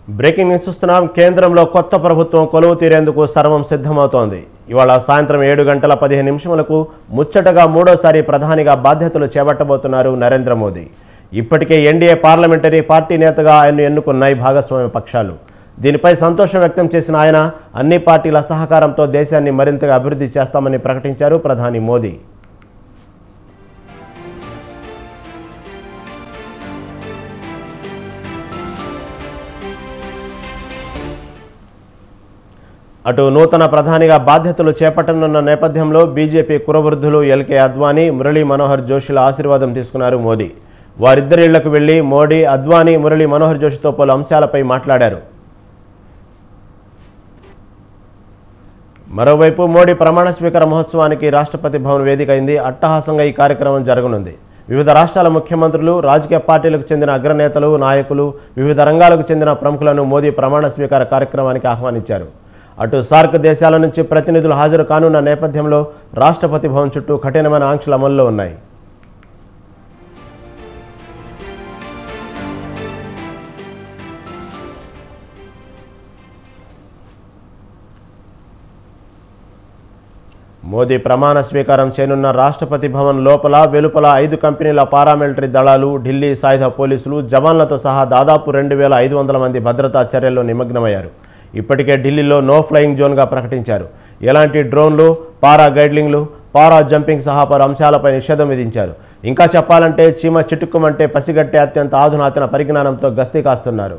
Breaking news చూస్తున్నాం. కేంద్రంలో కొత్త ప్రభుత్వం కొలువు తీరేందుకు సర్వం సిద్ధమవుతోంది. ఇవాళ సాయంత్రం 7:15 ముచ్చటగా మూడోసారి ప్రధానిగా బాధ్యతలు చేపట్టబోతున్నారు నరేంద్ర మోదీ. ఇప్పటికే ఎన్డీఏ పార్లమెంటరీ పార్టీ నేతగా ఆయన్ను ఎన్నుకున్నాయి భాగస్వామ్య పక్షాలు. దీనిపై సంతోషం వ్యక్తం చేసిన ఆయన అన్ని పార్టీల సహకారంతో దేశాన్ని మరింతగా అభివృద్ధి చేస్తామని ప్రకటించారు ప్రధాని మోదీ. అటు నూతన ప్రధానిగా బాధ్యతలు చేపట్టనున్న నేపథ్యంలో బీజేపీ కురవృద్ధులు ఎల్కే అద్వానీ, మురళీ మనోహర్ జోషిల ఆశీర్వాదం తీసుకున్నారు మోదీ. వారిద్దరి ఇళ్లకు వెళ్లి మోడీ, అద్వానీ, మురళీ మనోహర్ జోషితో పలు అంశాలపై మాట్లాడారు. మరోవైపు మోడీ ప్రమాణ స్వీకార మహోత్సవానికి రాష్ట్రపతి భవన్ వేదిక అయింది. అట్టహాసంగా ఈ కార్యక్రమం జరగనుంది. వివిధ రాష్ట్రాల ముఖ్యమంత్రులు, రాజకీయ పార్టీలకు చెందిన అగ్రనేతలు, నాయకులు, వివిధ రంగాలకు చెందిన ప్రముఖులను మోదీ ప్రమాణ స్వీకార కార్యక్రమానికి ఆహ్వానించారు. అటు సార్క్ దేశాల నుంచి ప్రతినిధులు హాజరు కానున్న నేపథ్యంలో రాష్ట్రపతి భవన్ చుట్టూ కఠినమైన ఆంక్షలు అమల్లో ఉన్నాయి. మోదీ ప్రమాణ స్వీకారం చేయనున్న రాష్ట్రపతి భవన్ లోపల వెలుపల 5 కంపెనీల పారామిలిటరీ దళాలు, ఢిల్లీ సాయుధ పోలీసులు, జవాన్లతో సహా దాదాపు 2500 మంది భద్రతా చర్యల్లో నిమగ్నమయ్యారు. ఇప్పటికే ఢిల్లీలో నో ఫ్లయింగ్ జోన్గా ప్రకటించారు. ఎలాంటి డ్రోన్లు, పారా గైడ్లింగ్లు, పారా జంపింగ్ సహా పలు అంశాలపై నిషేధం విధించారు. ఇంకా చెప్పాలంటే చీమ చిటుక్కుమంటే పసిగట్టే అత్యంత ఆధునాతన పరిజ్ఞానంతో గస్తీ కాస్తున్నారు.